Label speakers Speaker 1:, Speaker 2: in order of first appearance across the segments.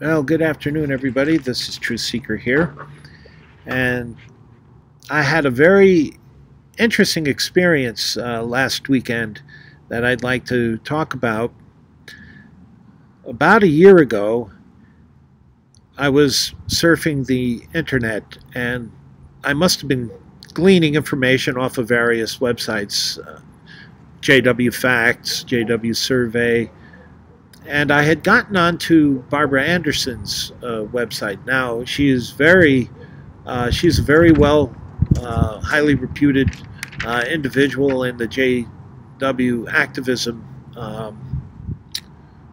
Speaker 1: Well, good afternoon, everybody. This is Truth Seeker here, and I had a very interesting experience last weekend that I'd like to talk about. About a year ago, I was surfing the internet, and I must have been gleaning information off of various websites, JW Facts, JW Survey, and I had gotten onto Barbara Anderson's website. Now she's a very well, highly reputed individual in the JW activism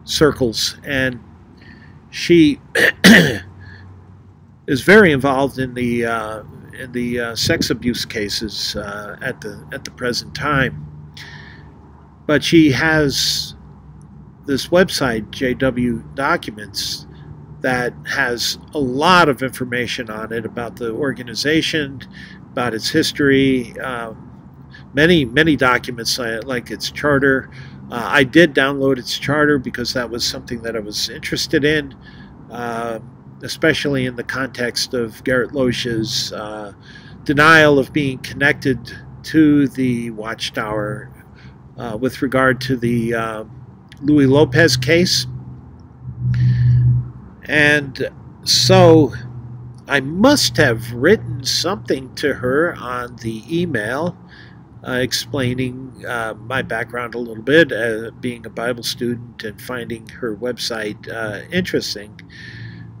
Speaker 1: circles, and she is very involved in the sex abuse cases at the present time. But she has this website, JW Documents, that has a lot of information on it about the organization, about its history, many documents like its charter. I did download its charter because that was something that I was interested in, especially in the context of Garrett Loesch's denial of being connected to the Watchtower with regard to the Louis Lopez case. And so I must have written something to her on the email explaining my background a little bit, being a Bible student and finding her website interesting.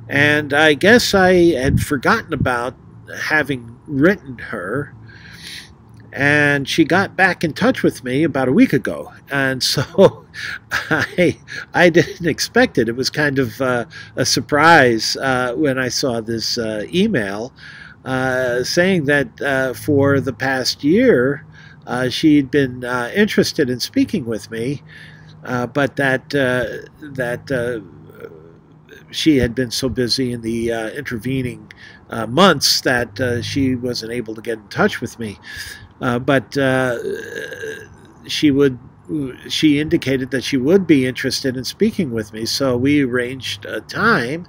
Speaker 1: And I guess I had forgotten about having written her, and she got back in touch with me about a week ago, and so I didn't expect it. It was kind of a surprise when I saw this email saying that for the past year she'd been interested in speaking with me, but that she had been so busy in the intervening months that she wasn't able to get in touch with me. But she indicated that she would be interested in speaking with me, so we arranged a time,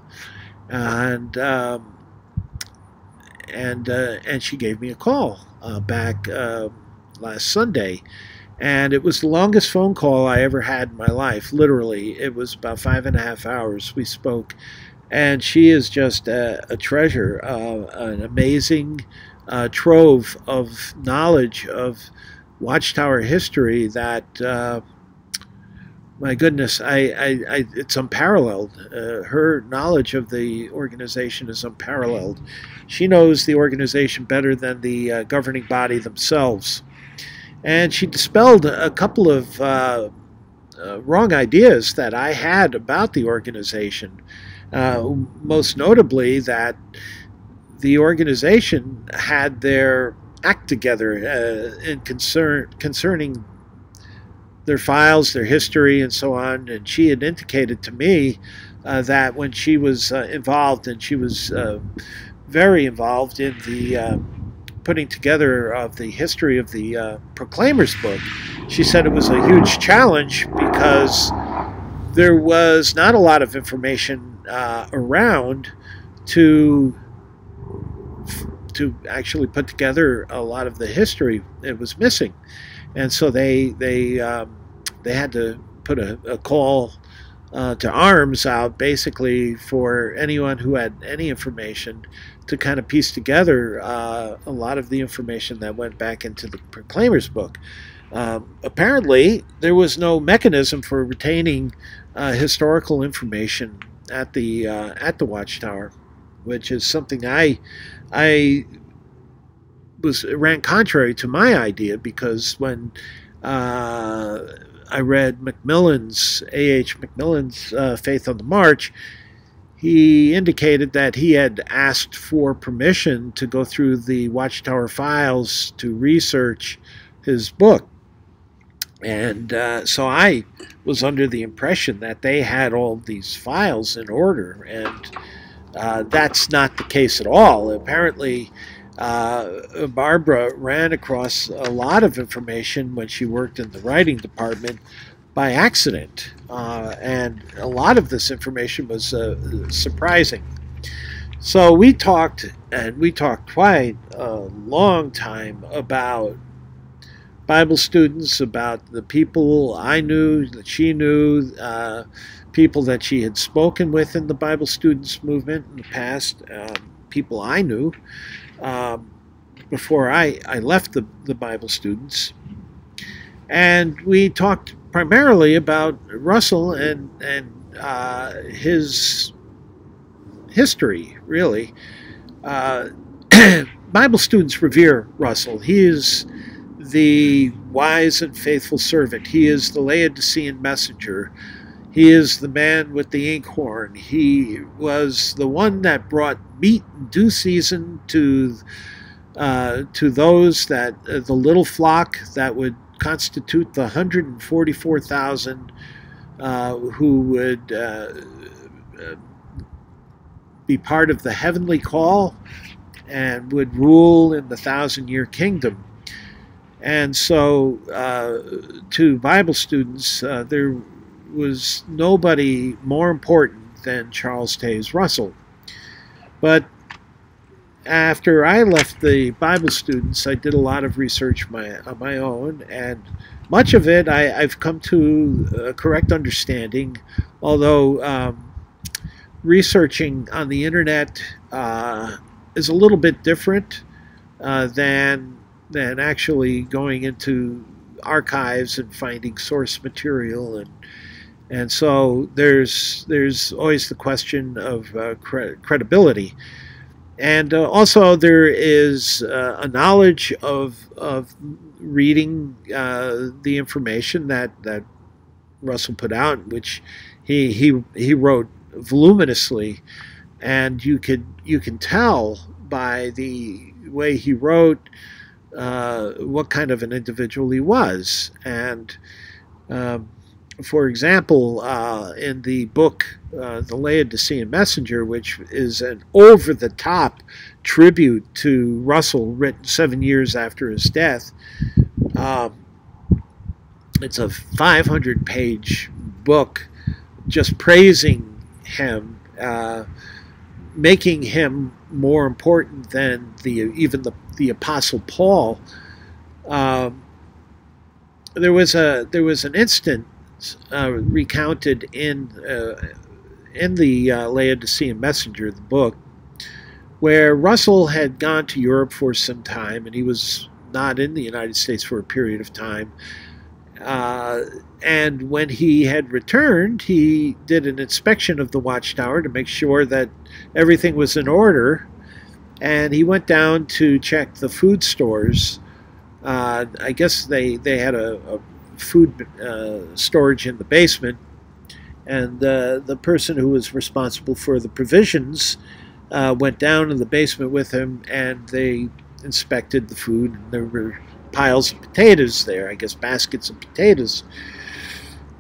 Speaker 1: and she gave me a call back last Sunday, and it was the longest phone call I ever had in my life. Literally, it was about 5.5 hours we spoke, and she is just a treasure, an amazing trove of knowledge of Watchtower history that, my goodness, it's unparalleled. Her knowledge of the organization is unparalleled. She knows the organization better than the governing body themselves. And she dispelled a couple of wrong ideas that I had about the organization, most notably that the organization had their act together concerning their files, their history, and so on. And she had indicated to me that when she was involved, and she was very involved in the putting together of the history of the Proclaimers book, she said it was a huge challenge because there was not a lot of information around to actually put together a lot of the history. It was missing, and so they had to put a call to arms out, basically, for anyone who had any information to kind of piece together a lot of the information that went back into the Proclaimers book. Apparently, there was no mechanism for retaining historical information at the Watchtower, which is something I ran contrary to my idea, because when I read Macmillan's, A.H. Macmillan's Faith on the March, he indicated that he had asked for permission to go through the Watchtower files to research his book. And so I was under the impression that they had all these files in order, and that's not the case at all. Apparently, Barbara ran across a lot of information when she worked in the writing department by accident, and a lot of this information was surprising. So we talked, and we talked quite a long time about Bible students, about the people I knew, that she knew, people that she had spoken with in the Bible students movement in the past, people I knew before I left the Bible students. And we talked primarily about Russell and his history, really. Bible students revere Russell. He is the wise and faithful servant. He is the Laodicean Messenger. He is the man with the Inkhorn. He was the one that brought meat in due season to those that the little flock that would constitute the 144,000 who would be part of the heavenly call and would rule in the 1,000-year kingdom. And so to Bible students, there was nobody more important than Charles Taze Russell. But after I left the Bible students, I did a lot of research on my own, and much of it I've come to a correct understanding, although researching on the internet is a little bit different than actually going into archives and finding source material, and so there's always the question of credibility. And also there is a knowledge of reading the information that Russell put out, which he wrote voluminously, and you can tell by the way he wrote what kind of an individual he was. And for example, in the book The Laodicean Messenger, which is an over-the-top tribute to Russell, written 7 years after his death, it's a 500-page book just praising him, making him more important than even the Apostle Paul. There was an instant recounted in the Laodicean Messenger, the book, where Russell had gone to Europe for some time, and he was not in the United States for a period of time. And when he had returned, he did an inspection of the watchtower to make sure that everything was in order. And he went down to check the food stores. I guess they had a food storage in the basement. And the person who was responsible for the provisions went down in the basement with him, and they inspected the food. And there were piles of potatoes there, I guess baskets of potatoes.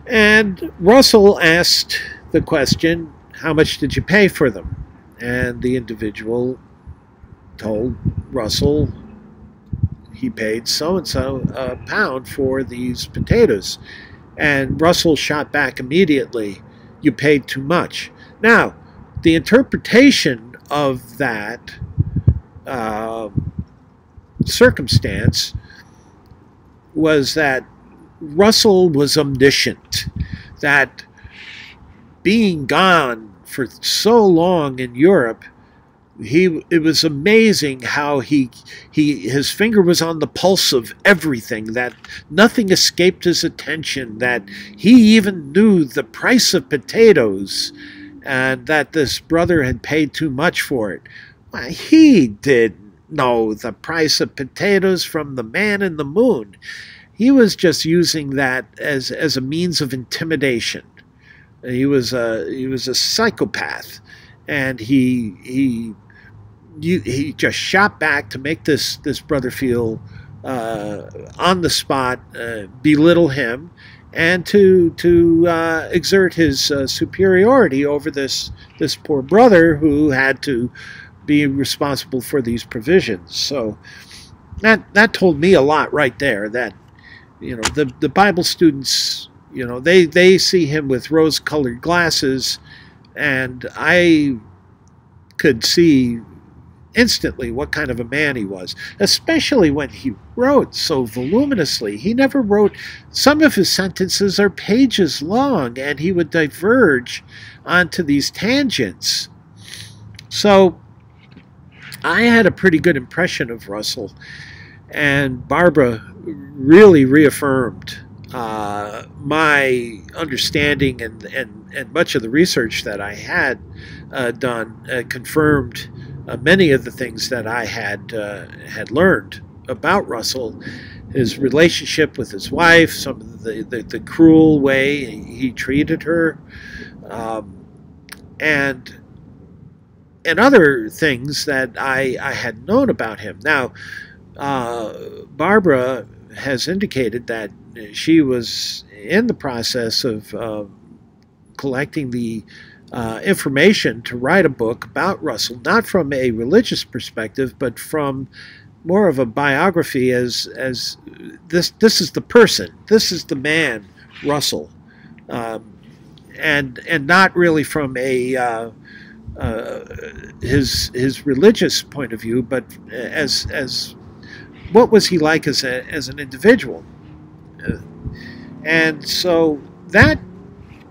Speaker 1: And Russell asked the question, how much did you pay for them? And the individual told Russell he paid so-and-so a pound for these potatoes. And Russell shot back immediately, you paid too much. Now, the interpretation of that circumstance was that Russell was omniscient, that being gone for so long in Europe, it was amazing how his finger was on the pulse of everything, that nothing escaped his attention, that he even knew the price of potatoes, and that this brother had paid too much for it. Well, he didn't know the price of potatoes from the man in the moon. He was just using that as a means of intimidation. He was a psychopath, and he just shot back to make this brother feel on the spot, belittle him, and to exert his superiority over this poor brother who had to be responsible for these provisions. So that told me a lot right there, that the Bible students You know, they see him with rose-colored glasses, and I could see instantly what kind of a man he was, especially when he wrote so voluminously. He never wrote, some of his sentences are pages long, and he would diverge onto these tangents. So I had a pretty good impression of Russell, and Barbara really reaffirmed my understanding, and much of the research that I had done confirmed many of the things that I had learned about Russell, his relationship with his wife, some of the cruel way he treated her, and other things that I had known about him. Now, Barbara has indicated that she was in the process of collecting the information to write a book about Russell, not from a religious perspective, but from more of a biography, as this is the person, this is the man, Russell, and not really from a his religious point of view, but as what was he like as an individual. And so that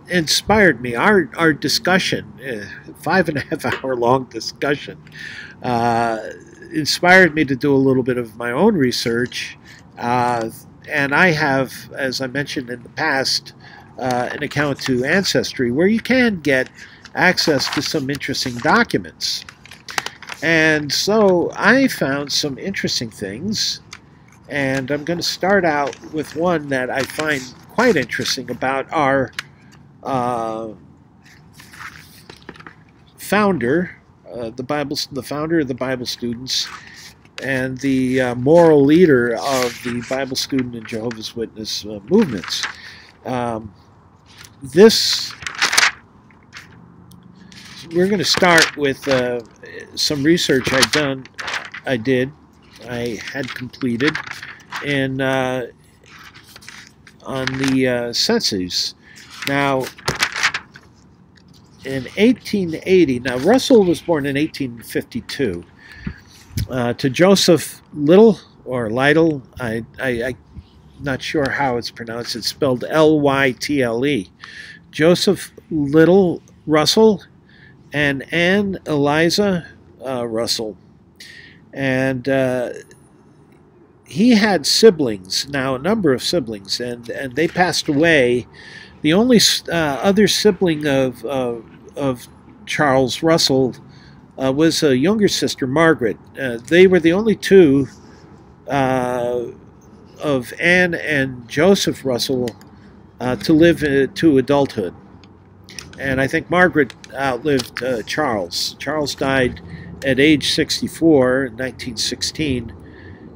Speaker 1: inspired me. Our discussion, 5.5 hour long discussion, inspired me to do a little bit of my own research. And I have, as I mentioned in the past, an account to Ancestry where you can get access to some interesting documents. And so I found some interesting things, and I'm going to start out with one that I find quite interesting about our founder, the founder of the Bible Students, and the moral leader of the Bible Student and Jehovah's Witness movements. We're going to start with some research I had completed on the census. Now, in 1880, now Russell was born in 1852 to Joseph Little, or Lytle. I'm not sure how it's pronounced. It's spelled Lytle. Joseph Little Russell and Anne Eliza Russell. And he had siblings, now a number of siblings, and they passed away. The only other sibling of Charles Russell was a younger sister, Margaret. They were the only two of Anne and Joseph Russell to live to adulthood. And I think Margaret outlived Charles. Charles died at age 64 in 1916.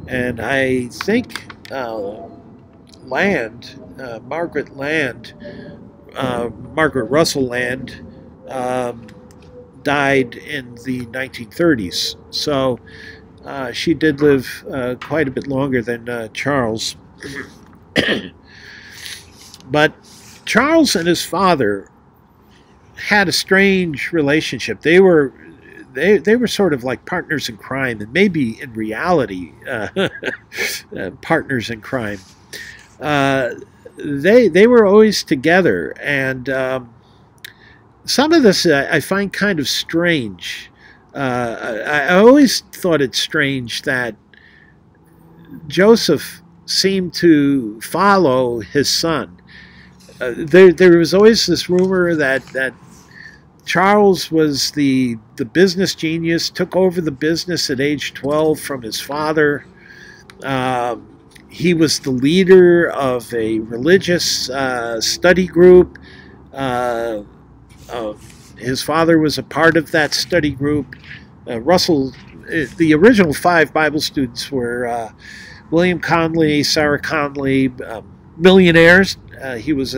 Speaker 1: And I think Margaret Russell Land, died in the 1930s. So she did live quite a bit longer than Charles. But Charles and his father had a strange relationship. They were sort of like partners in crime, and maybe in reality partners in crime. They were always together, and some of this I find kind of strange. I always thought it strange that Joseph seemed to follow his son. There was always this rumor that Charles was the business genius, took over the business at age 12 from his father. He was the leader of a religious study group. His father was a part of that study group. Russell, the original 5 Bible students were William Conley, Sarah Conley, millionaires. He was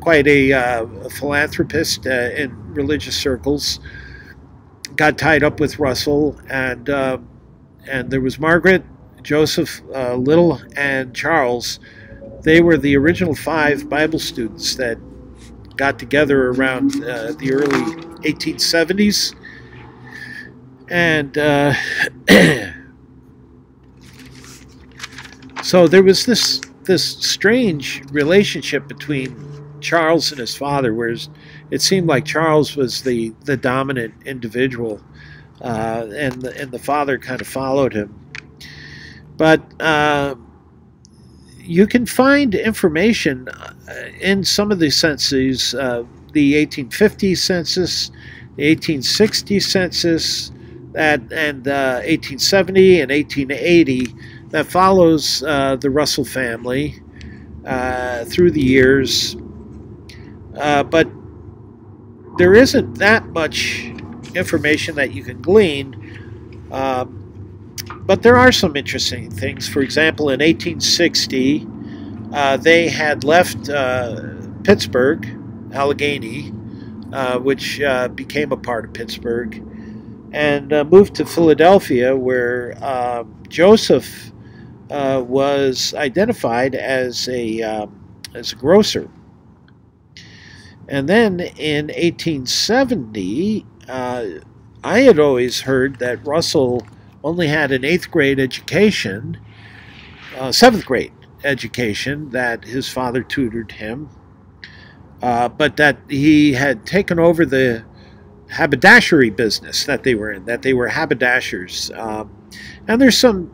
Speaker 1: quite a philanthropist in religious circles. Got tied up with Russell, and there was Margaret, Joseph Little, and Charles. They were the original 5 Bible students that got together around the early 1870s. And so there was this strange relationship between Charles and his father, whereas it seemed like Charles was the dominant individual, and the father kind of followed him. But you can find information in some of the censuses, the 1850 census, the 1860 census, and 1870 and 1880, that follows the Russell family through the years. But there isn't that much information that you can glean. But there are some interesting things. For example, in 1860, they had left Pittsburgh, Allegheny, which became a part of Pittsburgh, and moved to Philadelphia, where Joseph was identified as a grocer. And then in 1870, I had always heard that Russell only had an 8th grade education, 7th grade education, that his father tutored him, but that he had taken over the haberdashery business that they were in, that they were haberdashers. And there's some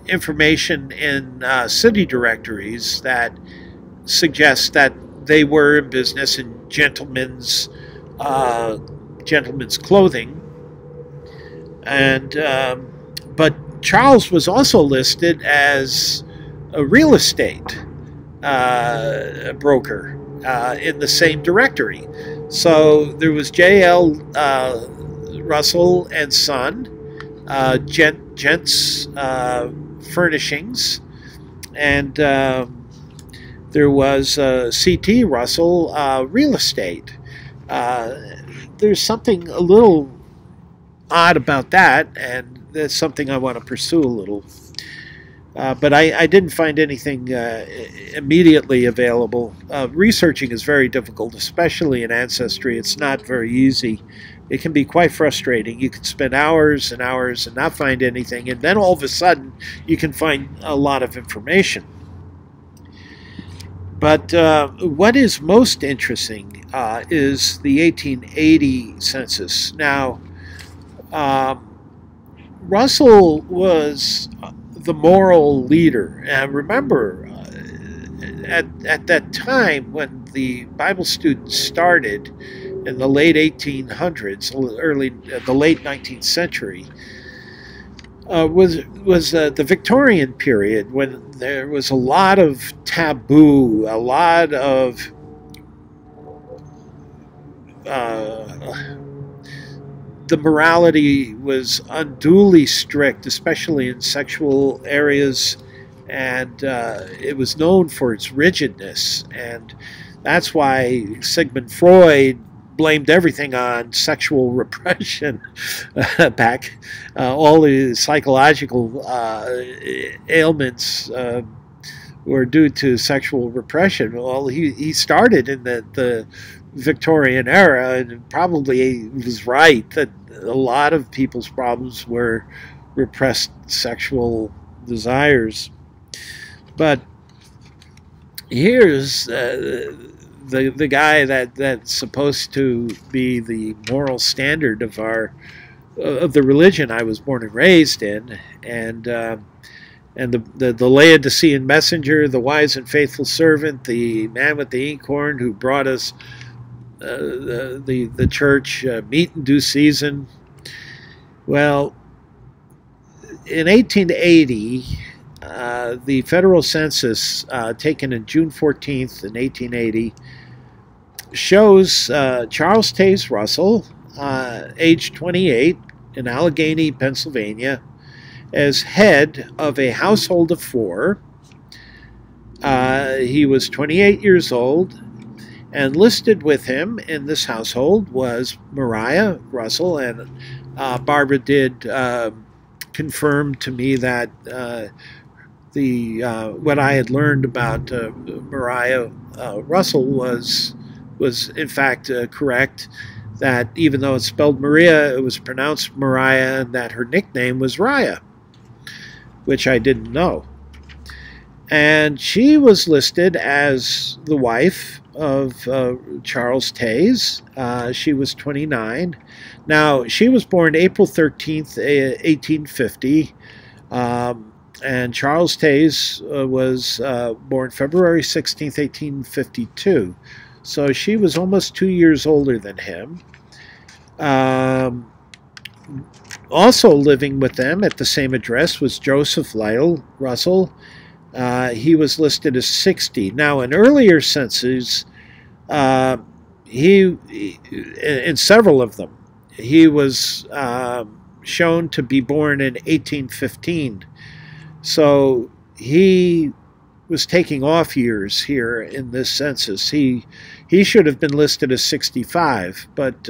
Speaker 1: information in city directories that suggests that they were in business in gentlemen's clothing. And but Charles was also listed as a real estate broker in the same directory. So there was J.L. Russell and Son, Gents Furnishings, and there was C.T. Russell Real Estate. There's something a little odd about that, and that's something I want to pursue a little. But I didn't find anything immediately available. Researching is very difficult, especially in Ancestry. It's not very easy. It can be quite frustrating. You can spend hours and hours and not find anything, and then all of a sudden you can find a lot of information. But what is most interesting is the 1880 census. Now, Russell was the moral leader. And remember, at that time when the Bible students started in the late 1800s, the late 19th century, was the Victorian period, when there was a lot of taboo, a lot of the morality was unduly strict, especially in sexual areas, and it was known for its rigidness. And that's why Sigmund Freud blamed everything on sexual repression back. All the psychological ailments were due to sexual repression. Well, he started in the Victorian era, and probably was right that a lot of people's problems were repressed sexual desires. But here's the guy that's supposed to be the moral standard of the religion I was born and raised in, and the Laodicean Messenger, the wise and faithful servant, the man with the inkhorn who brought us the church meat in due season. Well, in 1880, the federal census taken in June 14th in 1880 shows Charles Taze Russell, age 28, in Allegheny, Pennsylvania, as head of a household of 4. He was 28 years old, and listed with him in this household was Mariah Russell, and Barbara did confirm to me that what I had learned about Maria Russell was in fact correct. That even though it's spelled Maria, it was pronounced Mariah, and that her nickname was Raya, which I didn't know. And she was listed as the wife of Charles Taze. She was 29. Now, she was born April 13th, 1850. And Charles Taze was born February 16th, 1852. So she was almost 2 years older than him. Also living with them at the same address was Joseph Lytle Russell. He was listed as 60. Now, in earlier censuses, in several of them, he was shown to be born in 1815. So he was taking off years here in this census. He should have been listed as 65, but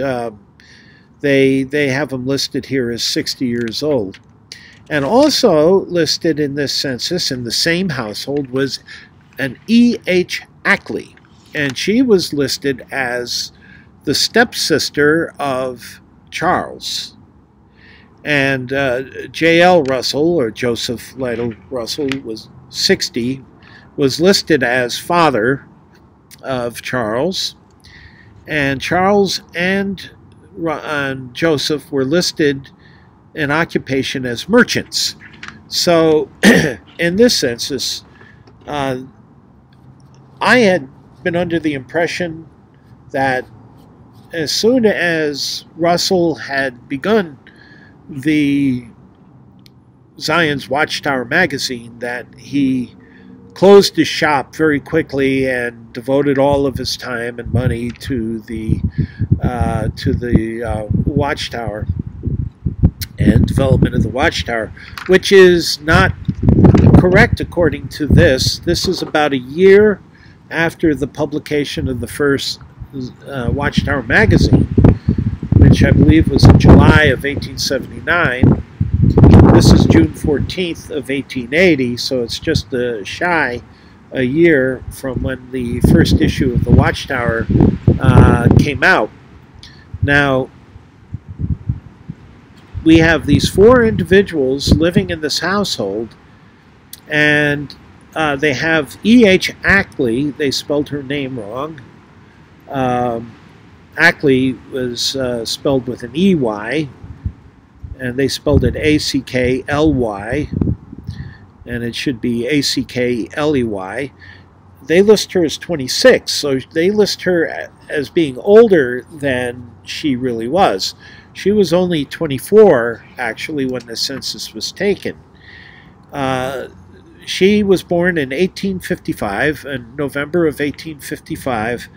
Speaker 1: they have him listed here as 60 years old. And also listed in this census in the same household was an E.H. Ackley, and she was listed as the stepsister of Charles. And J.L. Russell, or Joseph Lytle Russell, was 60, was listed as father of Charles. And Charles and Joseph were listed in occupation as merchants. So in this census, I had been under the impression that as soon as Russell had begun the Zion's Watchtower magazine, that he closed his shop very quickly and devoted all of his time and money to the Watchtower and development of the Watchtower, which is not correct according to this. This is about a year after the publication of the first Watchtower magazine, which I believe was in July of 1879. This is June 14th of 1880, so it's just shy a year from when the first issue of the Watchtower came out. Now, we have these four individuals living in this household, and they have E.H. Ackley. They spelled her name wrong. Ackley was spelled with an E-Y, and they spelled it A-C-K-L-Y, and it should be A-C-K-L-E-Y. They list her as 26, so they list her as being older than she really was. She was only 24, actually, when the census was taken. She was born in 1855, in November of 1855,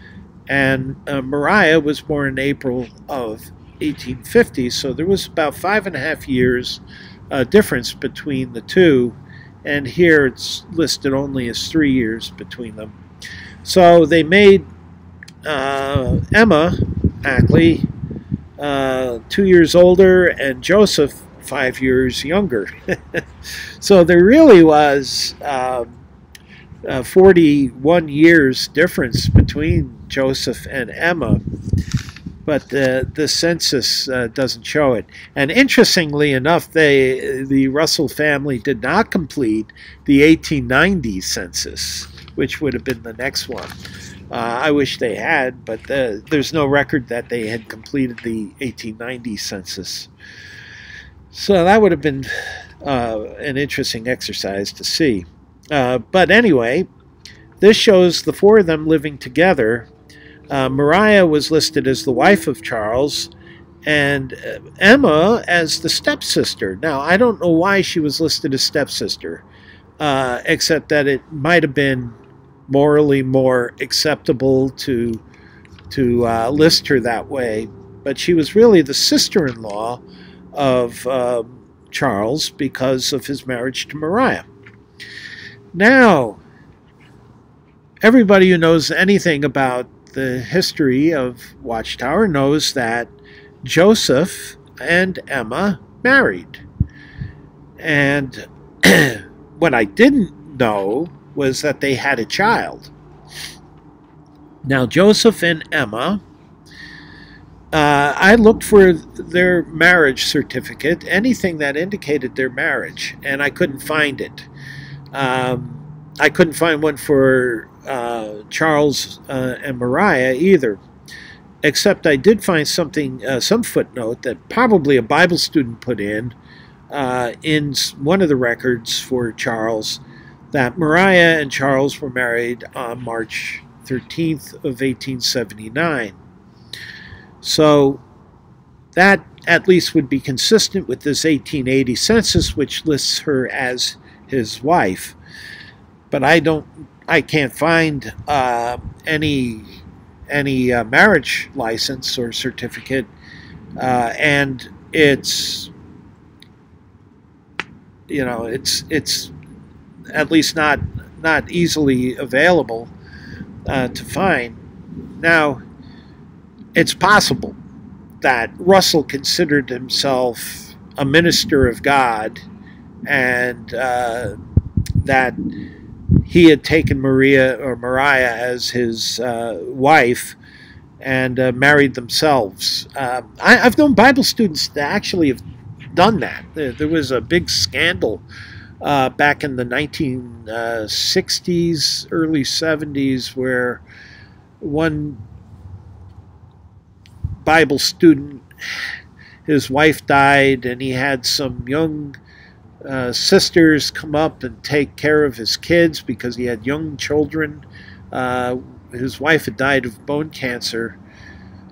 Speaker 1: and Mariah was born in April of 1850, so there was about 5.5 years difference between the two, and here it's listed only as 3 years between them. So they made Emma Ackley 2 years older and Joseph 5 years younger. So there really was 41 years difference between Joseph and Emma, but the census doesn't show it. And interestingly enough, the Russell family did not complete the 1890 census, which would have been the next one. I wish they had, but there's no record that they had completed the 1890 census. So that would have been an interesting exercise to see. But anyway, this shows the four of them living together. Mariah was listed as the wife of Charles, and Emma as the stepsister. Now, I don't know why she was listed as stepsister, except that it might have been morally more acceptable to list her that way. But she was really the sister-in-law of Charles because of his marriage to Mariah. Now, everybody who knows anything about the history of Watchtower knows that Joseph and Emma married. And what I didn't know was that they had a child. Now, Joseph and Emma, I looked for their marriage certificate, anything that indicated their marriage, and I couldn't find it. I couldn't find one for Charles and Mariah either, except I did find something, some footnote that probably a Bible student put in one of the records for Charles, that Mariah and Charles were married on March 13th of 1879. So that at least would be consistent with this 1880 census, which lists her as his wife. But I can't find any marriage license or certificate, and it's at least not easily available to find. Now, it's possible that Russell considered himself a minister of God, and that he had taken Mariah as his wife and married themselves. I've known Bible students that actually have done that. There was a big scandal back in the 1960s, early 70s, where one Bible student, his wife died, and he had some young sisters come up and take care of his kids because he had young children. His wife had died of bone cancer,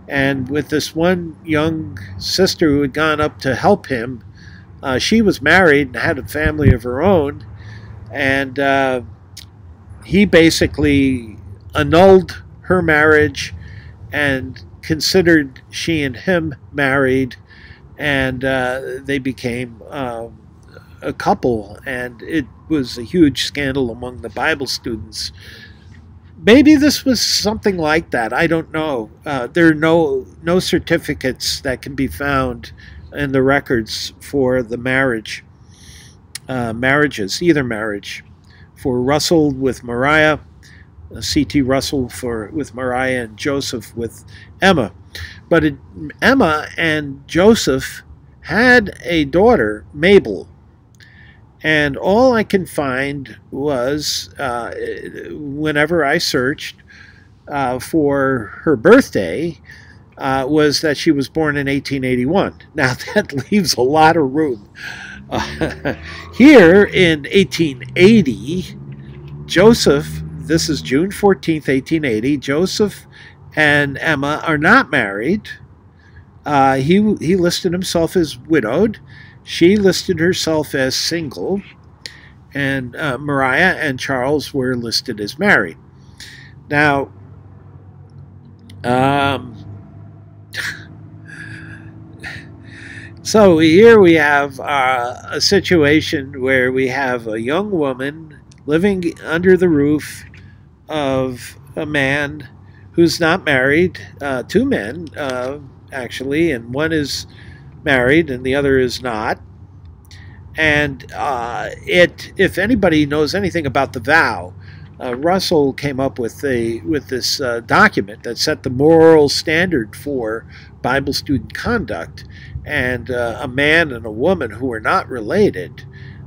Speaker 1: and with this one young sister who had gone up to help him, she was married and had a family of her own, and he basically annulled her marriage and considered she and him married, and they became a couple, and it was a huge scandal among the Bible students. Maybe this was something like that. I don't know. There are no certificates that can be found in the records for the marriages, either marriage, for Russell with Mariah, C.T. Russell with Mariah, and Joseph with Emma. But Emma and Joseph had a daughter, Mabel, and all I can find was, whenever I searched for her birthday, was that she was born in 1881. Now, that leaves a lot of room. Here in 1880, Joseph, this is June 14th, 1880, Joseph and Emma are not married. He listed himself as widowed. She listed herself as single. And Mariah and Charles were listed as married. Now, so here we have a situation where we have a young woman living under the roof of a man who's not married, two men, actually, and one is married and the other is not. And if anybody knows anything about the vow, Russell came up with this document that set the moral standard for Bible student conduct. And a man and a woman who are not related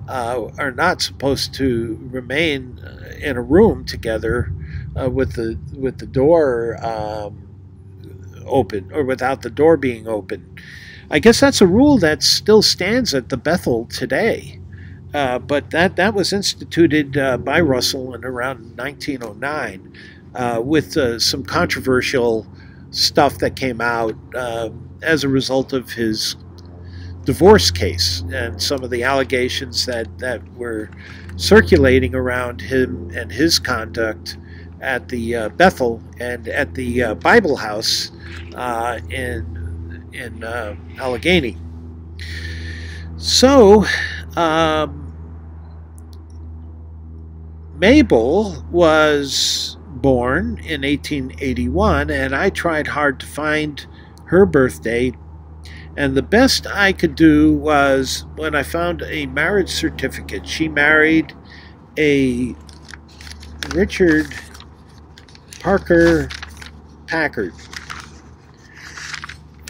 Speaker 1: are not supposed to remain in a room together with the door open, or without the door being open. I guess that's a rule that still stands at the Bethel today. But that was instituted by Russell in around 1909 with some controversial stuff that came out as a result of his divorce case and some of the allegations that were circulating around him and his conduct at the Bethel and at the Bible House in Allegheny. So Mabel was born in 1881, and I tried hard to find her birth date, and the best I could do was when I found a marriage certificate. She married a Richard Parker Packard,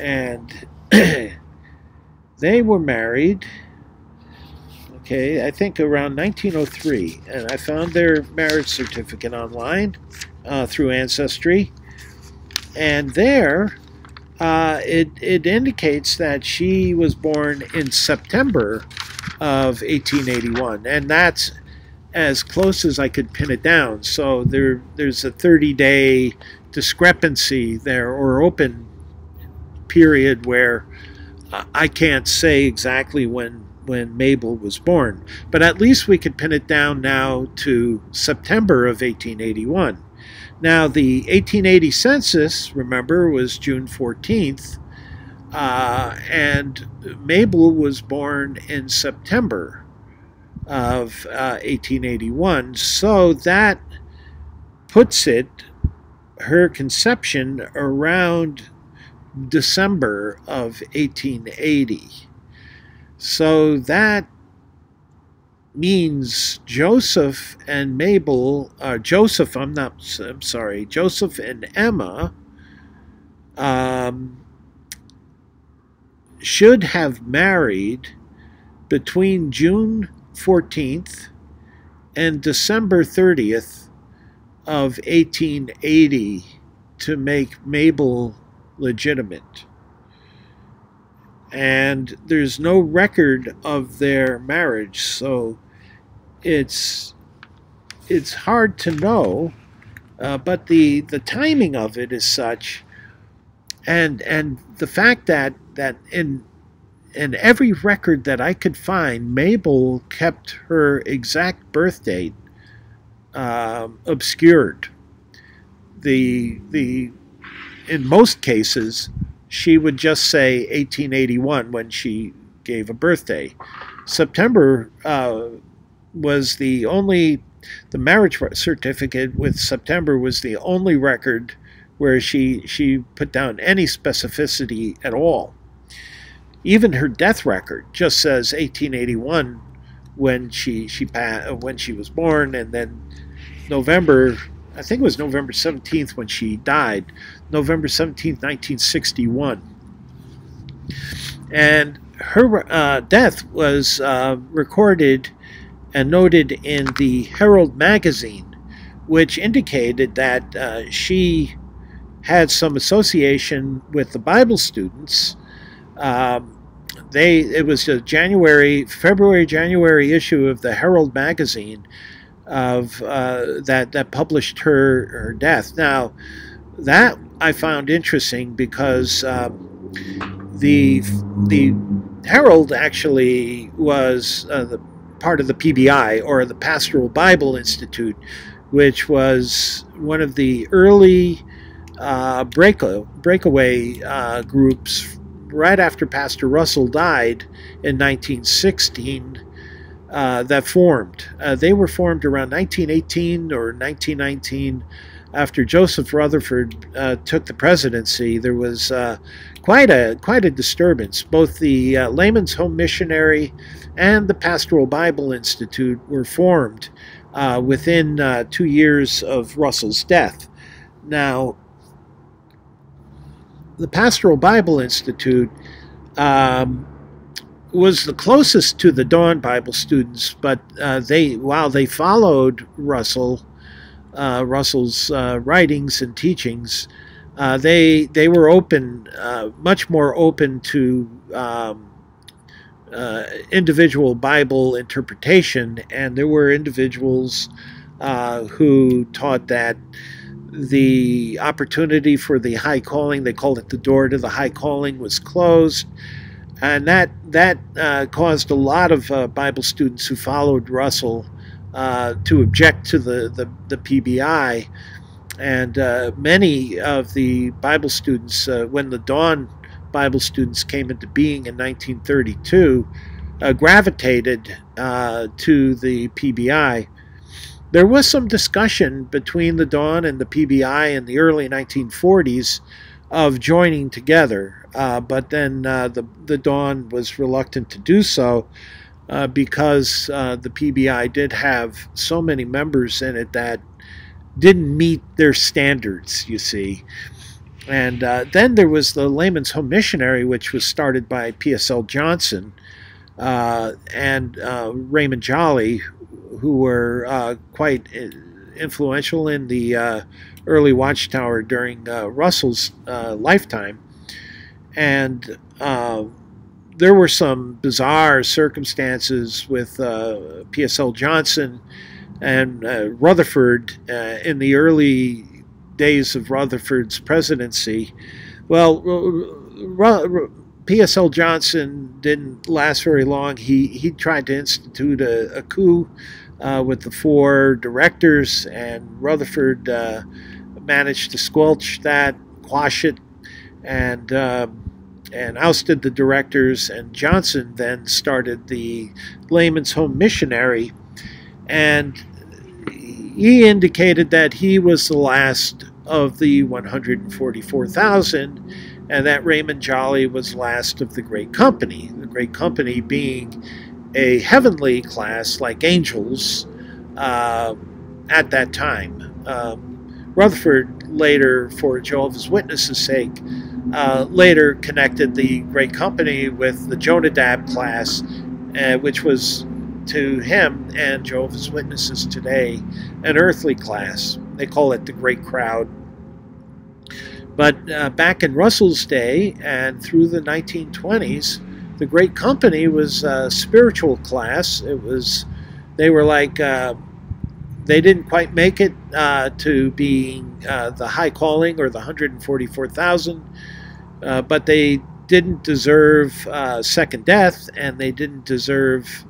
Speaker 1: and they were married, okay, I think around 1903, and I found their marriage certificate online through Ancestry, and there it indicates that she was born in September of 1881, and that's as close as I could pin it down. So there's a 30-day discrepancy there, or open period, where I can't say exactly when Mabel was born, but at least we could pin it down now to September of 1881. Now, the 1880 census, remember, was June 14th, and Mabel was born in September of 1881. So that puts her conception around December of 1880. So that means Joseph and Joseph and Emma should have married between June 14th and December 30th of 1880 to make Mabel legitimate. And there's no record of their marriage, so it's hard to know, but the timing of it is such, and the fact that in every record that I could find, Mabel kept her exact birth date obscured. In most cases, she would just say 1881 when she gave a birthday. September was the marriage certificate with September was the only record where she put down any specificity at all. Even her death record just says 1881 when she was born, and then November, I think it was November 17th when she died, November 17th, 1961. And her death was recorded and noted in the Herald magazine, which indicated that she had some association with the Bible students. It was a January issue of the Herald magazine of that published her death. Now, that I found interesting because the Herald actually was the part of the PBI, or the Pastoral Bible Institute, which was one of the early breakaway groups right after Pastor Russell died in 1916. That formed. They were formed around 1918 or 1919 after Joseph Rutherford took the presidency. There was quite a disturbance. Both the Layman's Home Missionary and the Pastoral Bible Institute were formed within 2 years of Russell's death. Now, the Pastoral Bible Institute was the closest to the Dawn Bible students, but while they followed Russell's writings and teachings, they were open, much more open to individual Bible interpretation, and there were individuals who taught that the opportunity for the high calling, they called it the door to the high calling, was closed. And that caused a lot of Bible students who followed Russell to object to the PBI. And many of the Bible students, when the Dawn Bible students came into being in 1932, gravitated to the PBI. There was some discussion between the Dawn and the PBI in the early 1940s of joining together, but then the Dawn was reluctant to do so. because the PBI did have so many members in it that didn't meet their standards, you see. And then there was the Layman's Home Missionary, which was started by P.S.L. Johnson and Raymond Jolly, who were quite influential in the early Watchtower during Russell's lifetime. And there were some bizarre circumstances with P.S.L. Johnson and Rutherford in the early days of Rutherford's presidency. Well, P.S.L. Johnson didn't last very long. He tried to institute a coup with the 4 directors, and Rutherford managed to squelch that, quash it, and ousted the directors. And Johnson then started the Layman's Home Missionary, and he indicated that he was the last of the 144,000, and that Raymond Jolly was last of the Great Company. The Great Company being a heavenly class like angels at that time. Rutherford later, for Jehovah's Witnesses' sake, later connected the Great Company with the Jonadab class, which was to him and Jehovah's Witnesses today an earthly class. They call it the Great Crowd. But back in Russell's day and through the 1920s, the Great Company was a spiritual class. They were like, they didn't quite make it to being the high calling or the 144,000, but they didn't deserve second death, and they didn't deserve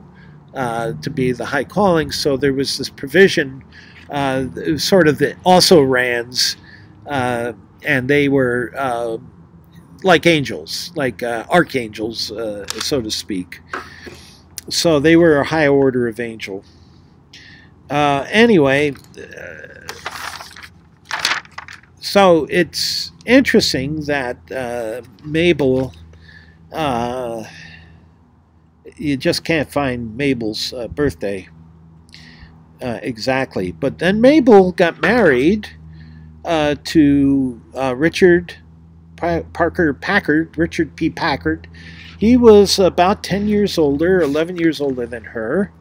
Speaker 1: to be the high calling. So there was this provision, sort of the also-rans, and they were like angels, like archangels, so to speak. So they were a high order of angel. Anyway, so it's interesting that Mabel, you just can't find Mabel's birthday exactly. But then Mabel got married to Richard Parker Packard, Richard P. Packard. He was about 10 years older, 11 years older than her.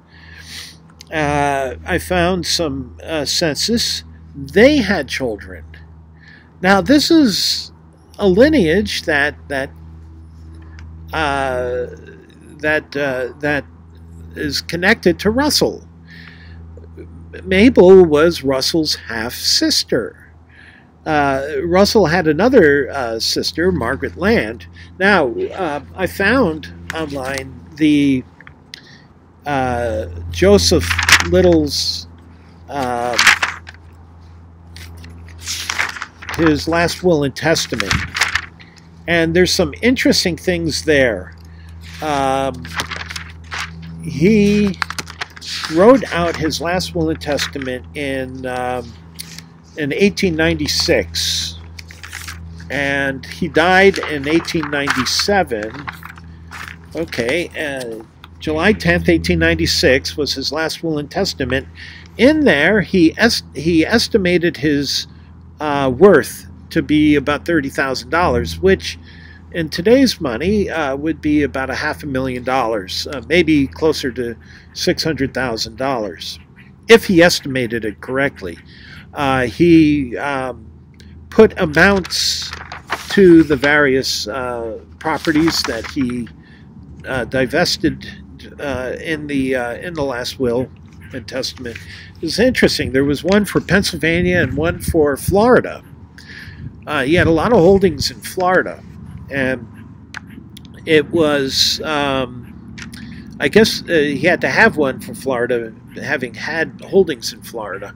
Speaker 1: I found some census. They had children. Now, this is a lineage that is connected to Russell. Mabel was Russell's half-sister. Russell had another sister, Margaret Land. Now, I found online the Joseph Little's his last will and testament, and there's some interesting things there. He wrote out his last will and testament in 1896, and he died in 1897. Okay, July 10th, 1896 was his last will and testament. In there, he estimated his worth to be about $30,000, which in today's money would be about $500,000, maybe closer to $600,000, if he estimated it correctly. He put amounts to the various properties that he divested in the last will and testament. It's interesting. There was one for Pennsylvania and one for Florida. He had a lot of holdings in Florida, and it was, I guess he had to have one for Florida, having had holdings in Florida.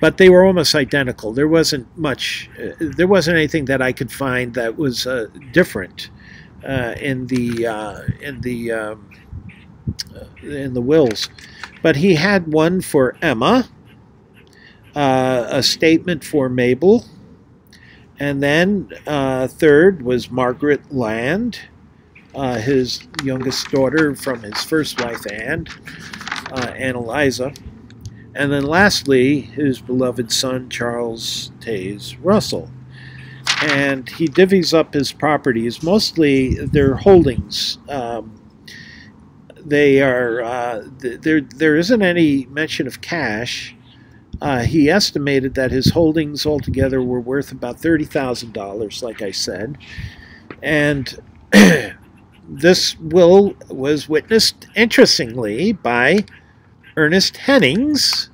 Speaker 1: But they were almost identical. There wasn't much. There wasn't anything that I could find that was different in the wills. But he had one for Emma, a statement for Mabel, and then third was Margaret Land, his youngest daughter from his first wife, Anne Eliza. And then lastly, his beloved son, Charles Taze Russell. And he divvies up his properties. Mostly their holdings. They are there isn't any mention of cash. He estimated that his holdings altogether were worth about $30,000, like I said. And this will was witnessed, interestingly, by Ernest Hennings,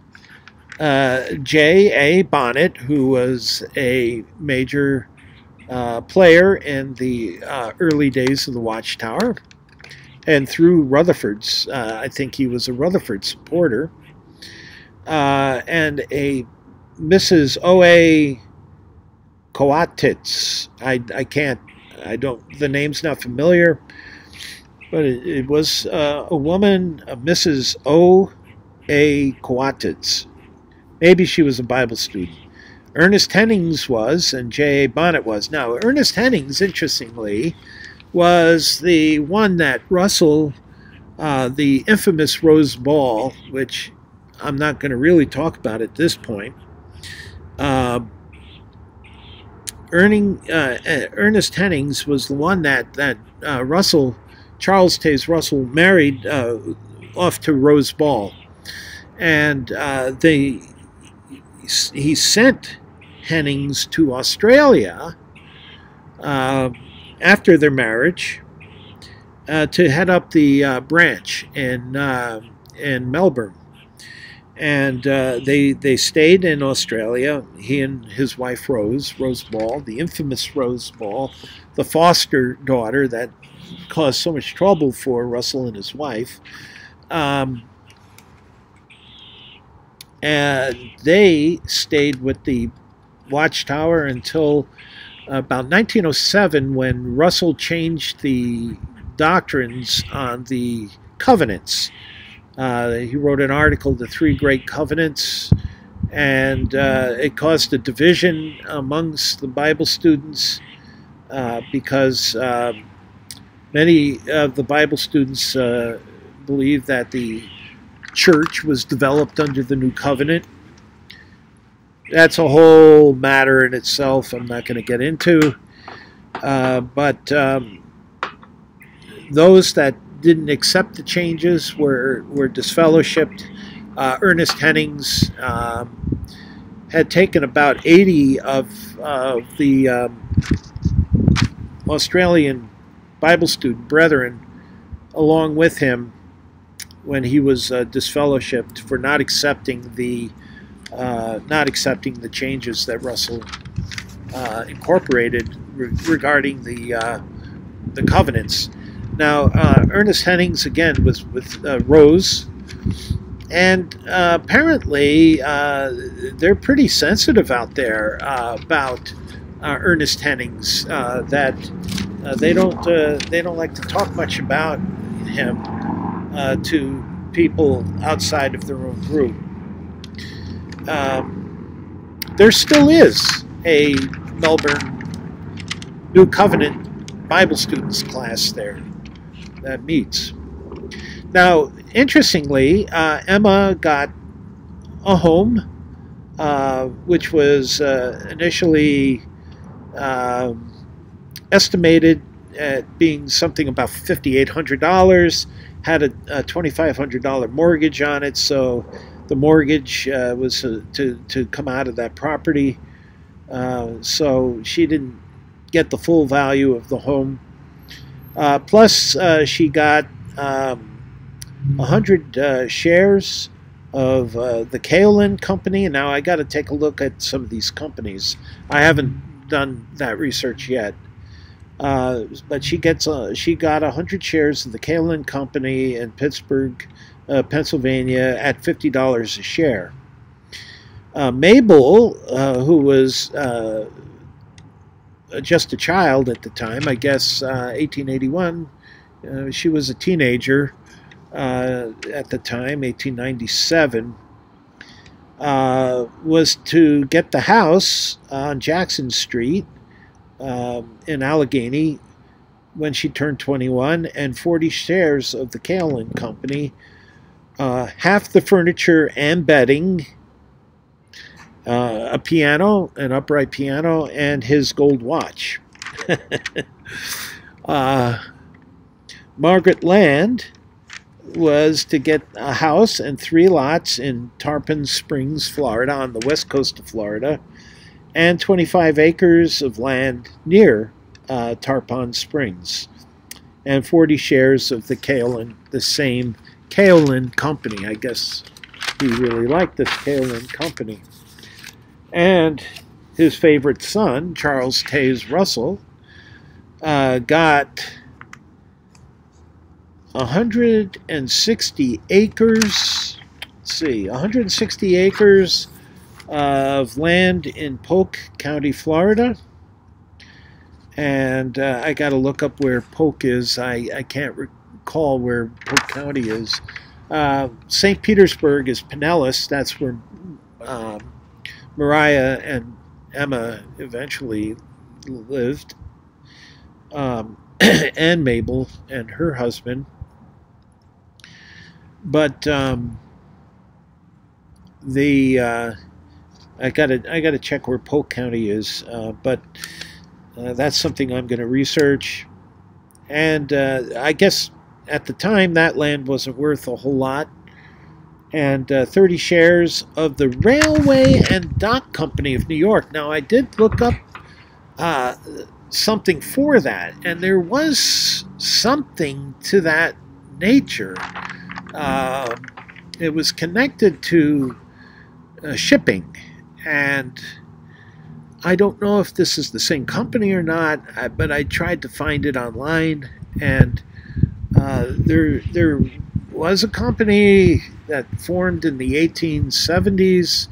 Speaker 1: J.A. Bonnet, who was a major player in the early days of the Watchtower, and through Rutherford's, I think he was a Rutherford supporter, and a Mrs. O.A. Coatitz. The name's not familiar, but it was a woman, a Mrs. O.A. Coatitz. Maybe she was a Bible student. Ernest Hennings was, and J.A. Bonnet was. Now, Ernest Hennings, interestingly, was the one that Russell, the infamous Rose Ball, which I'm not going to really talk about at this point. Ernest Hennings was the one that Charles Taze Russell married off to Rose Ball, and he sent Hennings to Australia after their marriage to head up the branch in Melbourne. And they stayed in Australia. He and his wife Rose Ball, the infamous Rose Ball, the foster daughter that caused so much trouble for Russell and his wife. And they stayed with the Watchtower until about 1907, when Russell changed the doctrines on the covenants. He wrote an article, The Three Great Covenants, and it caused a division amongst the Bible students because many of the Bible students believed that the church was developed under the New Covenant. That's a whole matter in itself I'm not going to get into. But those that didn't accept the changes were disfellowshipped. Ernest Hennings had taken about 80 of the Australian Bible student brethren along with him when he was disfellowshipped for not accepting the changes that Russell incorporated regarding the covenants. Now, Ernest Hennings, again, was with Rose, and apparently they're pretty sensitive out there about Ernest Hennings. That they don't like to talk much about him to people outside of their own group. There still is a Melbourne New Covenant Bible students class there that meets. Now, interestingly, Emma got a home, which was initially estimated at being something about $5,800, had a $2,500 mortgage on it, so the mortgage was to come out of that property, so she didn't get the full value of the home. Plus, she got 100 shares of the Kaolin company. And now I got to take a look at some of these companies. I haven't done that research yet. But she got 100 shares of the Kaolin company in Pittsburgh, Pennsylvania, at $50 a share. Mabel, who was just a child at the time, I guess 1881, she was a teenager at the time, 1897, was to get the house on Jackson Street in Allegheny when she turned 21, and 40 shares of the Kaolin Company, half the furniture and bedding, a piano, an upright piano, and his gold watch. Margaret Land was to get a house and 3 lots in Tarpon Springs, Florida, on the west coast of Florida, and 25 acres of land near Tarpon Springs, and 40 shares of the Kaolin, the same Kaolin Company. I guess he really liked this Kaolin Company. And his favorite son, Charles Taze Russell, got 160 acres. Let's see, 160 acres of land in Polk County, Florida. And I got to look up where Polk is. I can't recall where Polk County is. St. Petersburg is Pinellas. That's where Mariah and Emma eventually lived. And Mabel and her husband. But I gotta check where Polk County is. But that's something I'm going to research. And I guess at the time that land wasn't worth a whole lot. And 30 shares of the Railway and Dock Company of New York. Now, I did look up something for that, and there was something to that nature. It was connected to shipping, and I don't know if this is the same company or not, but I tried to find it online, and there was a company that formed in the 1870s,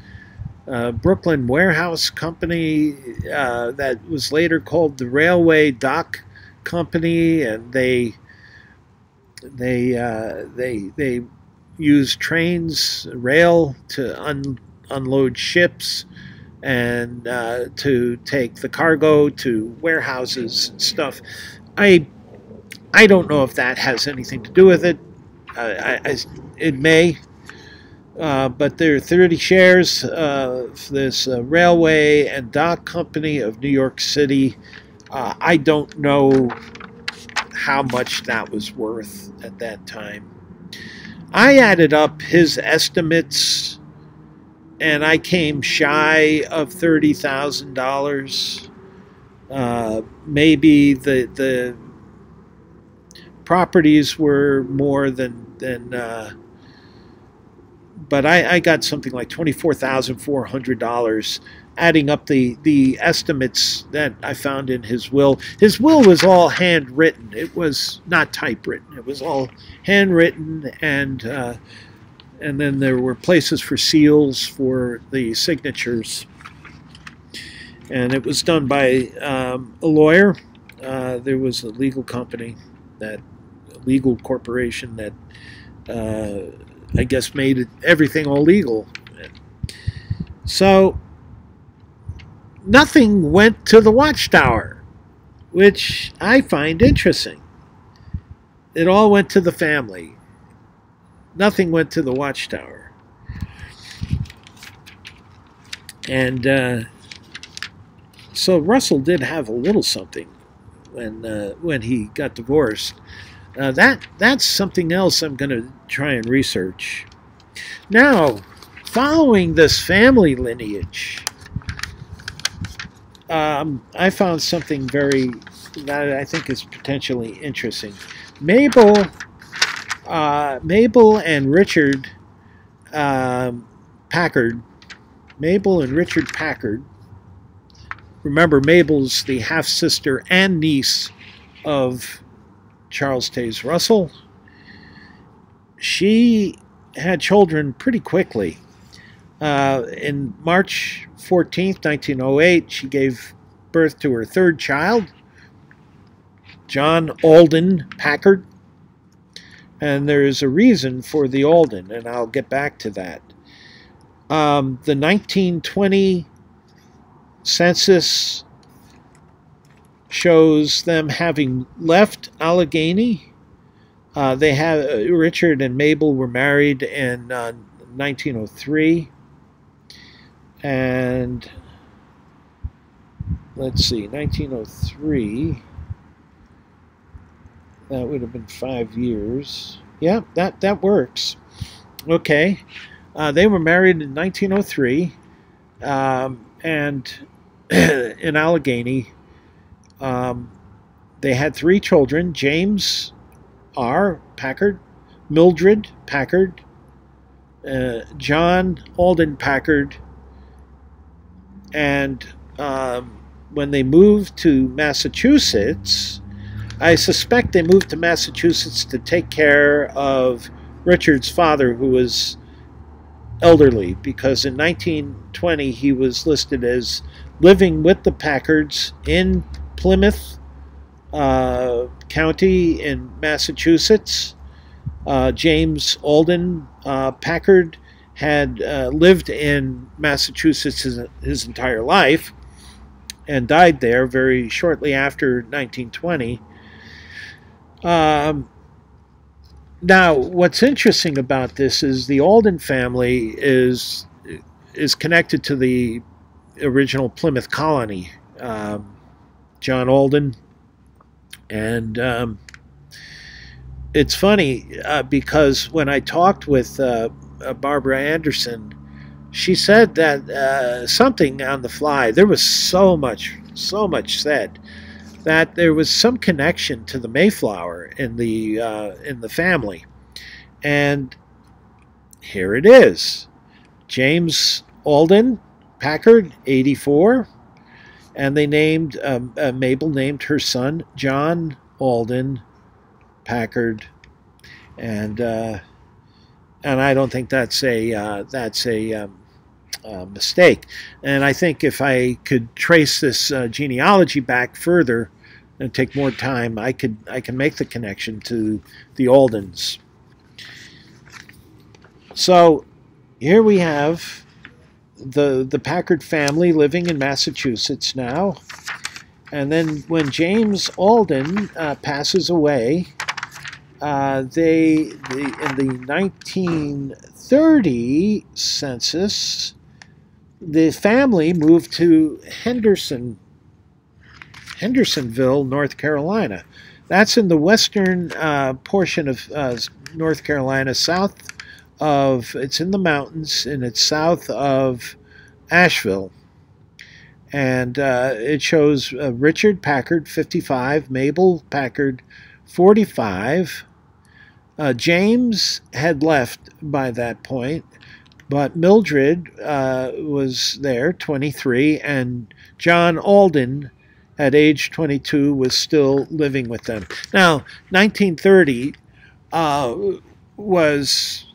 Speaker 1: Brooklyn Warehouse Company, that was later called the Railway Dock Company, and they used trains, rail to unload ships, and to take the cargo to warehouses and stuff. I don't know if that has anything to do with it. It may, but there are 30 shares of this Railway and Dock Company of New York City. I don't know how much that was worth at that time. I added up his estimates, and I came shy of $30,000. Maybe the properties were more than but I got something like $24,400, adding up the estimates that I found in his will. His will was all handwritten. It was not typewritten. It was all handwritten, and then there were places for seals for the signatures. And it was done by a lawyer. There was a legal company, a legal corporation that I guess made everything all legal. So nothing went to the watchtower, which I find interesting. It all went to the family. Nothing went to the watchtower. And so Russell did have a little something when he got divorced. That's something else I'm going to try and research. Now, following this family lineage, I found something that I think is potentially interesting. Mabel and Richard Packard. Mabel and Richard Packard. Remember, Mabel's the half-sister and niece of Charles Taze Russell. She had children pretty quickly. In March 14th, 1908, she gave birth to her third child, John Alden Packard. And there is a reason for the Alden, and I'll get back to that. The 1920 census shows them having left Allegheny. They have Richard and Mabel were married in 1903, and let's see, 1903. That would have been 5 years. Yeah, that works. Okay, they were married in 1903, and in Allegheny. They had 3 children: James R. Packard, Mildred Packard, John Alden Packard, and when they moved to Massachusetts, I suspect they moved to Massachusetts to take care of Richard's father, who was elderly, because in 1920 he was listed as living with the Packards in Plymouth County in Massachusetts. James Alden Packard had lived in Massachusetts his entire life and died there very shortly after 1920. Now, what's interesting about this is the Alden family is connected to the original Plymouth colony. John Alden, and it's funny because when I talked with Barbara Anderson, she said that something on the fly. There was so much said that there was some connection to the Mayflower in the family, and here it is: James Alden Packard, 84, and they named Mabel named her son John Alden Packard, and I don't think that's a mistake. And I think if I could trace this genealogy back further and take more time, I can make the connection to the Aldens. So here we have the Packard family living in Massachusetts now. And then when James Alden passes away, in the 1930 census, the family moved to Hendersonville, North Carolina. That's in the western portion of North Carolina, it's in the mountains, and it's south of Asheville. And it shows Richard Packard, 55, Mabel Packard, 45. James had left by that point, but Mildred was there, 23, and John Alden, at age 22, was still living with them. Now, 1930 was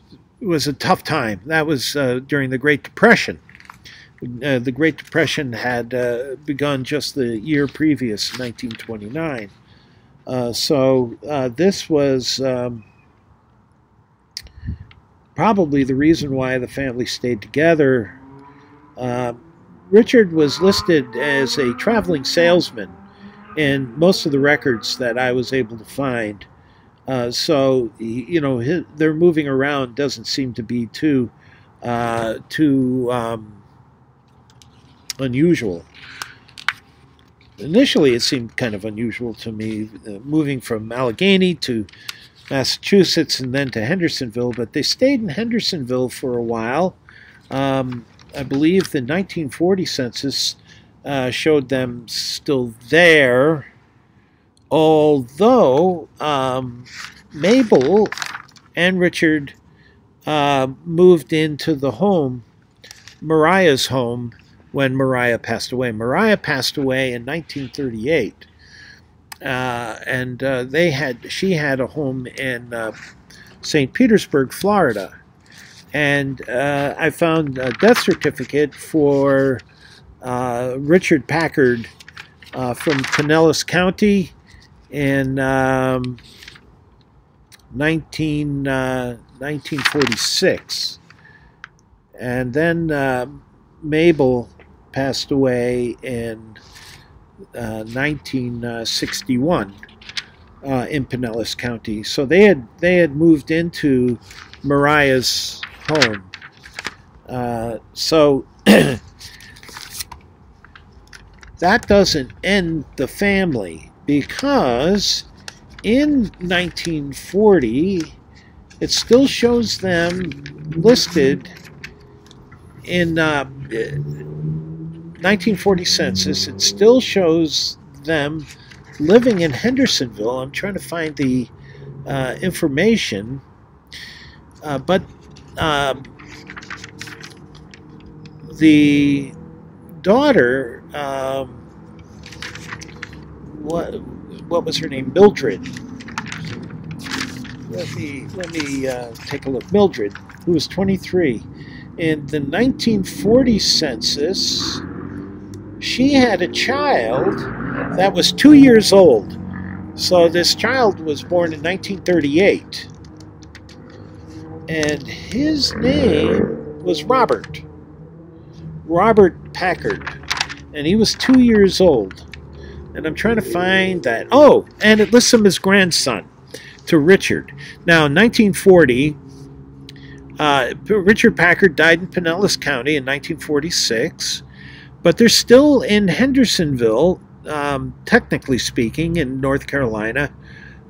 Speaker 1: a tough time. That was during the Great Depression. The Great Depression had begun just the year previous, 1929. So this was probably the reason why the family stayed together. Richard was listed as a traveling salesman in most of the records that I was able to find. So, their moving around doesn't seem to be too unusual. Initially, it seemed kind of unusual to me, moving from Allegheny to Massachusetts and then to Hendersonville, but they stayed in Hendersonville for a while. I believe the 1940 census showed them still there, although Mabel and Richard moved into the home, Mariah's home, when Mariah passed away. Mariah passed away in 1938, and she had a home in St. Petersburg, Florida. And I found a death certificate for Richard Packard from Pinellas County in 1946. And then Mabel passed away in 1961 in Pinellas County. So they had moved into Mariah's home. So that doesn't end the family, because in 1940 it still shows them listed in 1940 census. It still shows them living in Hendersonville. I'm trying to find the information, but the daughter, what was her name? Mildred. Let me take a look. Mildred, who was 23. In the 1940 census, she had a child that was 2 years old. So this child was born in 1938. And his name was Robert Packard. And he was 2 years old. And I'm trying to find that. Oh, and it lists him as grandson to Richard. Now, in 1940, Richard Packard died in Pinellas County in 1946. But they're still in Hendersonville, technically speaking, in North Carolina,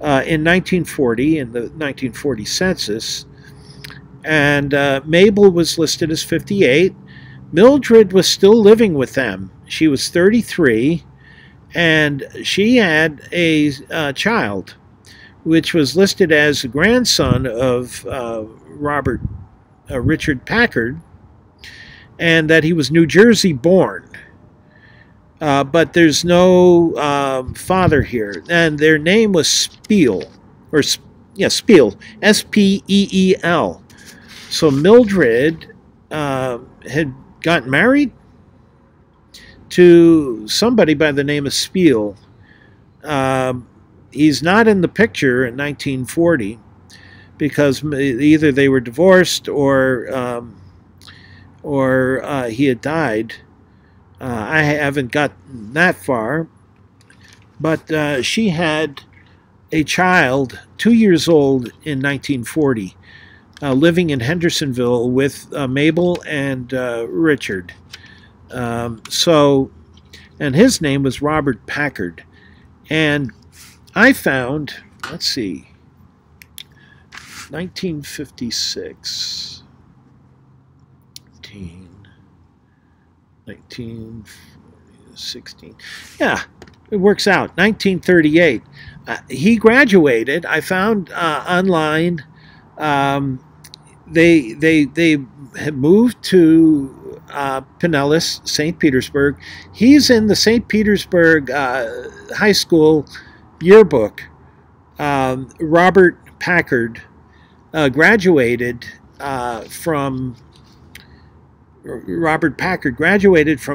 Speaker 1: in 1940, in the 1940 census. And Mabel was listed as 58. Mildred was still living with them. She was 33, and she had a child, which was listed as a grandson of Richard Packard, and that he was New Jersey born. But there's no father here. And their name was Spiel, Spiel, S-P-E-E-L. So Mildred had gotten married to somebody by the name of Spiel. He's not in the picture in 1940 because either they were divorced or he had died. I haven't gotten that far, but she had a child 2 years old in 1940, living in Hendersonville with Mabel and Richard. And his name was Robert Packard. And I found, let's see, 1956, 1916. Yeah, it works out. 1938. He graduated. I found online. They had moved to Pinellas, St. Petersburg. He's in the St. Petersburg high school yearbook. Robert Packard graduated from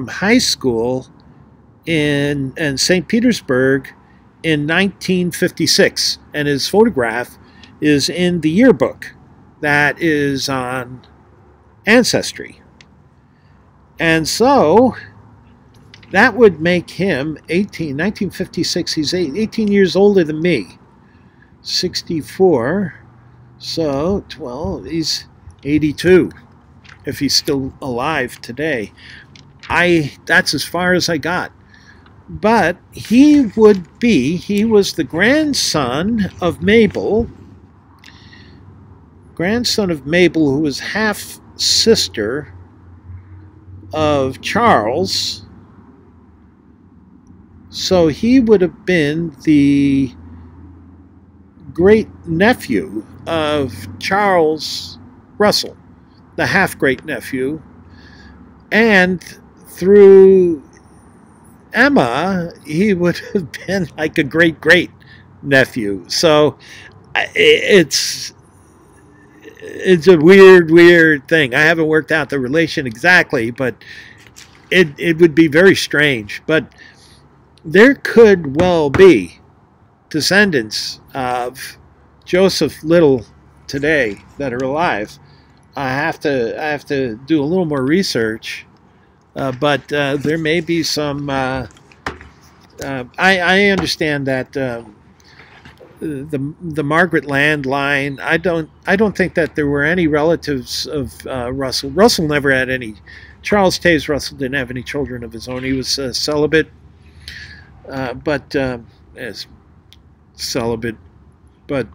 Speaker 1: high school in St. Petersburg in 1956, and his photograph is in the yearbook that is on Ancestry. And so that would make him 18, 1956, he's 18 years older than me. 64, so 12, he's 82, if he's still alive today. That's as far as I got. But he was the grandson of Mabel, who was half sister of Charles. So he would have been the great nephew of Charles Russell, the half great nephew, and through Emma, he would have been like a great great nephew. So it's a weird thing. I haven't worked out the relation exactly, but it would be very strange. But there could well be descendants of Joseph Little today that are alive. I have to do a little more research, but there may be some I understand that the Margaret Land line. I don't think that there were any relatives of Russell. Russell never had any. Charles Taze Russell didn't have any children of his own. He was celibate, but as celibate, but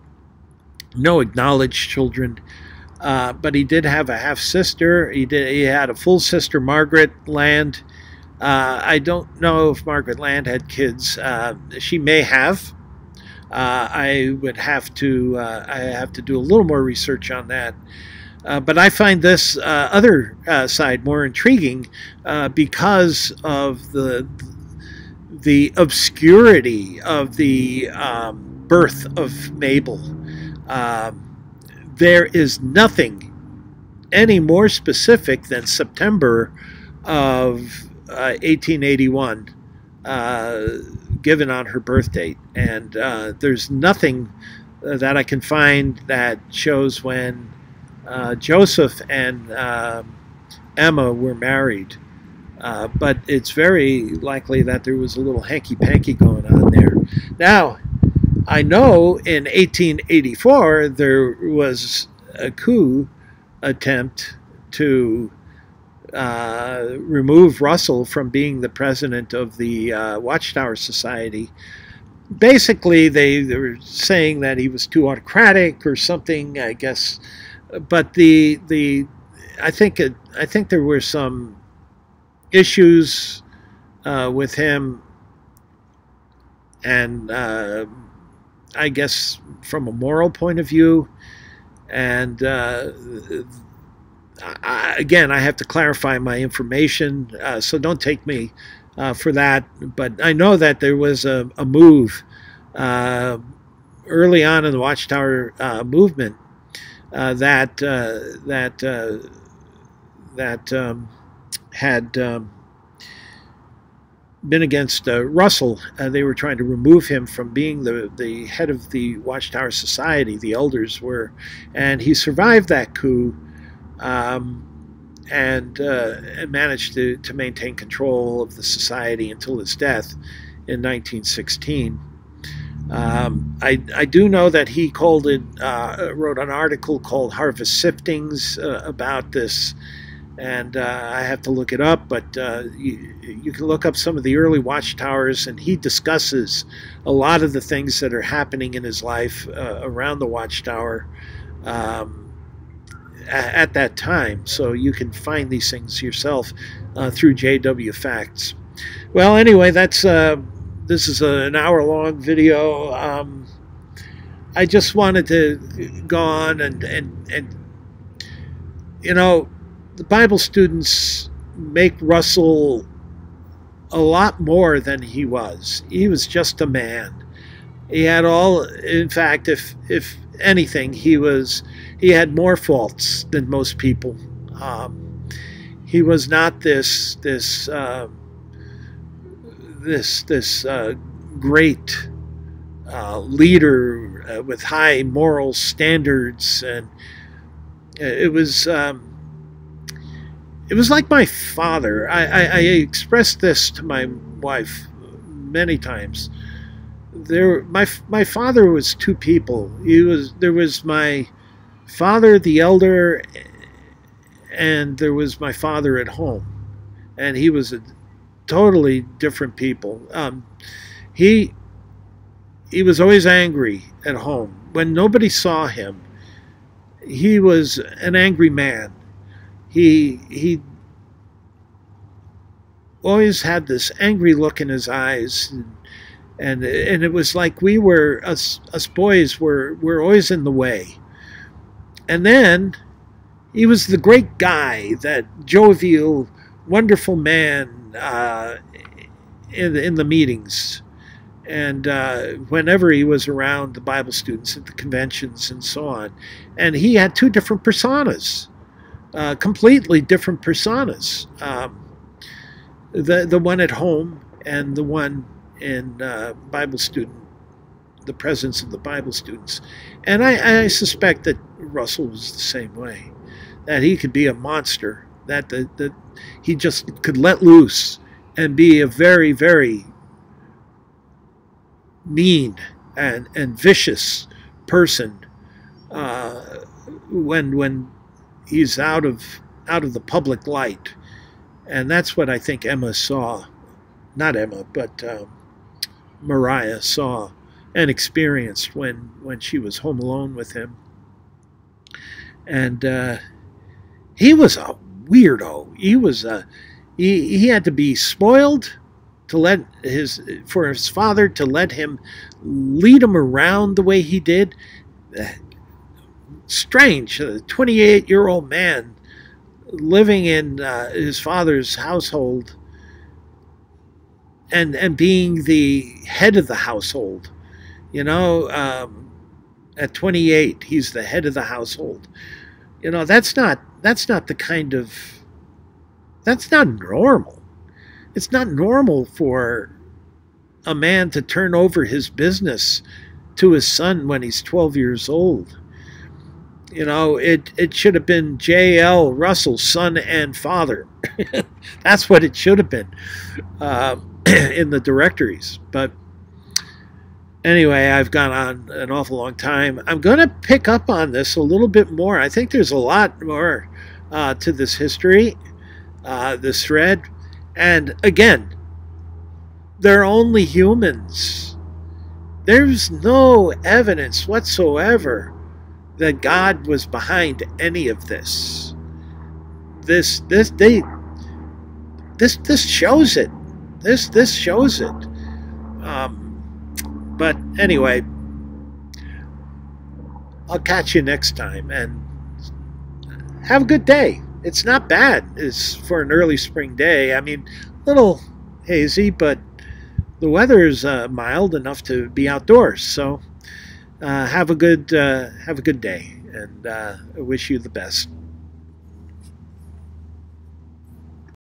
Speaker 1: no acknowledged children. But he did have a half sister. He had a full sister, Margaret Land. I don't know if Margaret Land had kids. She may have. I would have to. I have to do a little more research on that. But I find this other side more intriguing because of the obscurity of the birth of Mabel. There is nothing any more specific than September of 1881 given on her birth date. And there's nothing that I can find that shows when Joseph and Emma were married. But it's very likely that there was a little hanky-panky going on there. Now, I know in 1884 there was a coup attempt to remove Russell from being the president of the Watchtower Society. Basically, they were saying that he was too autocratic or something, I guess. But I think there were some issues with him, and I guess from a moral point of view, and again, I have to clarify my information, so don't take me for that. But I know that there was a move early on in the Watchtower movement that had been against Russell. They were trying to remove him from being the head of the Watchtower Society. The elders were, and he survived that coup and managed to maintain control of the society until his death in 1916. I do know that he wrote an article called Harvest Siftings about this, and I have to look it up, but you can look up some of the early watchtowers, and he discusses a lot of the things that are happening in his life around the watchtower at that time. So you can find these things yourself through JW Facts. Well, anyway, this is an hour-long video. I just wanted to go on and you know, the Bible students make Russell a lot more than he was. He was just a man. He had all, in fact, if anything, he had more faults than most people. He was not this great leader with high moral standards, and it was like my father. I expressed this to my wife many times. My father was two people. There was my father, the elder, and there was my father at home, and he was a totally different people. He was always angry at home. When nobody saw him, he was an angry man. He always had this angry look in his eyes, and it was like us boys were always in the way. And then he was the great guy, that jovial, wonderful man in the meetings, and whenever he was around the Bible students at the conventions and so on. And he had two different personas, completely different personas. The one at home and the one in Bible student, the presence of the Bible students. And I suspect that Russell was the same way, that he could be a monster, that he just could let loose and be a very, very mean and vicious person when he's out of the public light. And that's what I think Emma saw. Not Emma, but Mariah saw and experienced when she was home alone with him. And he was a weirdo. He had to be spoiled to let for his father to let him lead him around the way he did. Strange, a 28-year-old man living in his father's household and being the head of the household. You know, at 28, he's the head of the household. You know, that's not the kind of, that's not normal. It's not normal for a man to turn over his business to his son when he's 12 years old. You know, it should have been J.L. Russell's son and father. That's what it should have been in the directories. But anyway, I've gone on an awful long time. I'm going to pick up on this a little bit more. I think there's a lot more to this history, this thread. And again, they're only humans. There's no evidence whatsoever that God was behind any of this. This shows it. This shows it. But anyway, I'll catch you next time and have a good day. It's not bad. It's for an early spring day. I mean, a little hazy, but the weather is mild enough to be outdoors. So have a good day, and I wish you the best.